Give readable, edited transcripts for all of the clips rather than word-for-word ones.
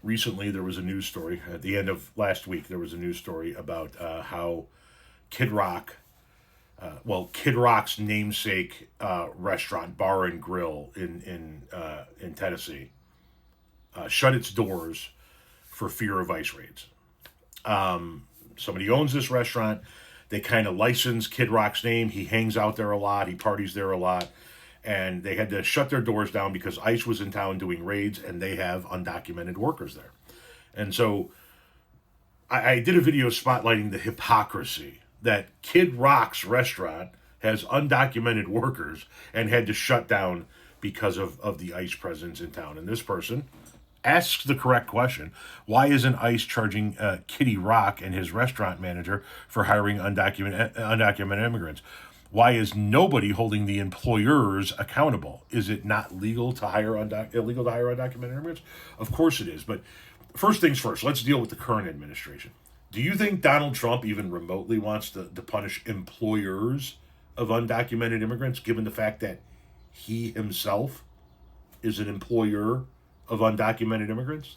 recently there was a news story, at the end of last week, there was a news story about how Kid Rock, Kid Rock's namesake restaurant, bar and grill in Tennessee, shut its doors for fear of ICE raids. Somebody owns this restaurant. They kind of license Kid Rock's name. He hangs out there a lot. He parties there a lot. And they had to shut their doors down because ICE was in town doing raids, and they have undocumented workers there. And so I did a video spotlighting the hypocrisy that Kid Rock's restaurant has undocumented workers and had to shut down because of the ICE presence in town. And this person asks the correct question. Why isn't ICE charging Kitty Rock and his restaurant manager for hiring undocumented immigrants? Why is nobody holding the employers accountable? Is it not legal to hire illegal to hire undocumented immigrants? Of course it is. But first things first, let's deal with the current administration. Do you think Donald Trump even remotely wants to punish employers of undocumented immigrants, given the fact that he himself is an employer of undocumented immigrants?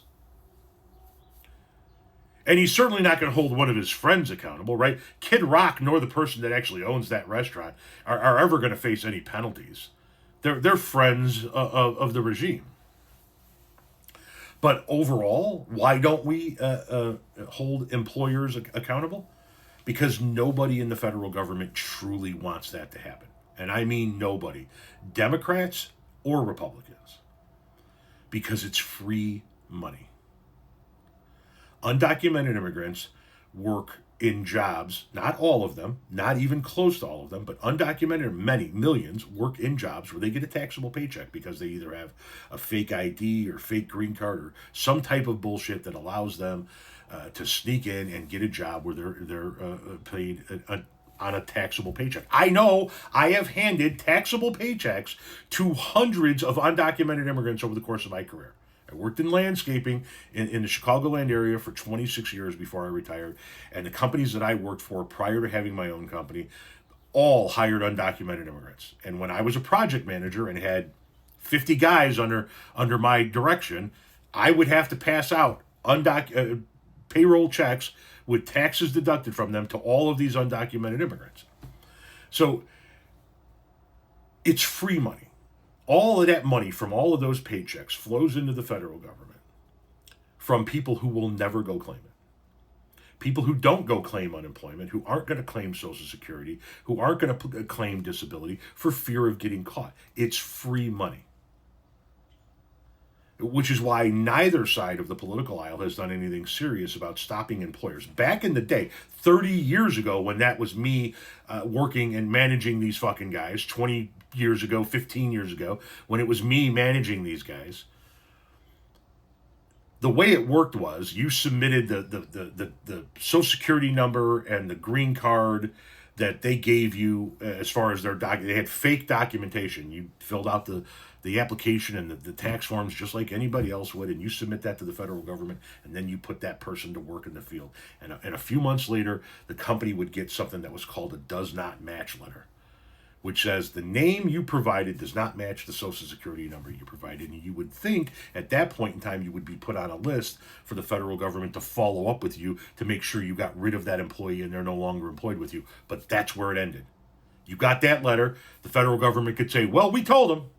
And he's certainly not going to hold one of his friends accountable, right? Kid Rock nor the person that actually owns that restaurant are ever going to face any penalties. They're friends of the regime. But overall, why don't we hold employers accountable? Because nobody in the federal government truly wants that to happen. And I mean nobody. Democrats or Republicans. Because it's free money. Undocumented immigrants work in jobs, not all of them, not even close to all of them, but undocumented, many, millions, work in jobs where they get a taxable paycheck because they either have a fake ID or fake green card or some type of bullshit that allows them to sneak in and get a job where they're paid on a taxable paycheck. I know I have handed taxable paychecks to hundreds of undocumented immigrants over the course of my career. I worked in landscaping in the Chicagoland area for 26 years before I retired. And the companies that I worked for prior to having my own company all hired undocumented immigrants. And when I was a project manager and had 50 guys under my direction, I would have to pass out payroll checks with taxes deducted from them to all of these undocumented immigrants. So it's free money. All of that money from all of those paychecks flows into the federal government from people who will never go claim it. People who don't go claim unemployment, who aren't going to claim Social Security, who aren't going to claim disability for fear of getting caught. It's free money. Which is why neither side of the political aisle has done anything serious about stopping employers. Back in the day, 30 years ago, when that was me working and managing these fucking guys, 20 years ago, 15 years ago, when it was me managing these guys, the way it worked was you submitted the Social Security number and the green card that they gave you as far as their they had fake documentation. You filled out the application and the tax forms just like anybody else would, and you submit that to the federal government, and then you put that person to work in the field. And a few months later, the company would get something that was called a does not match letter, which says the name you provided does not match the Social Security number you provided. And you would think at that point in time you would be put on a list for the federal government to follow up with you to make sure you got rid of that employee and they're no longer employed with you. But that's where it ended. You got that letter, the federal government could say, well, we told them.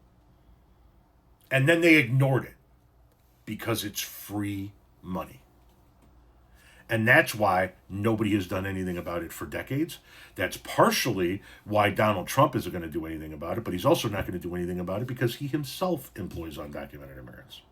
And then they ignored it because it's free money. And that's why nobody has done anything about it for decades. That's partially why Donald Trump isn't going to do anything about it, but he's also not going to do anything about it because he himself employs undocumented immigrants.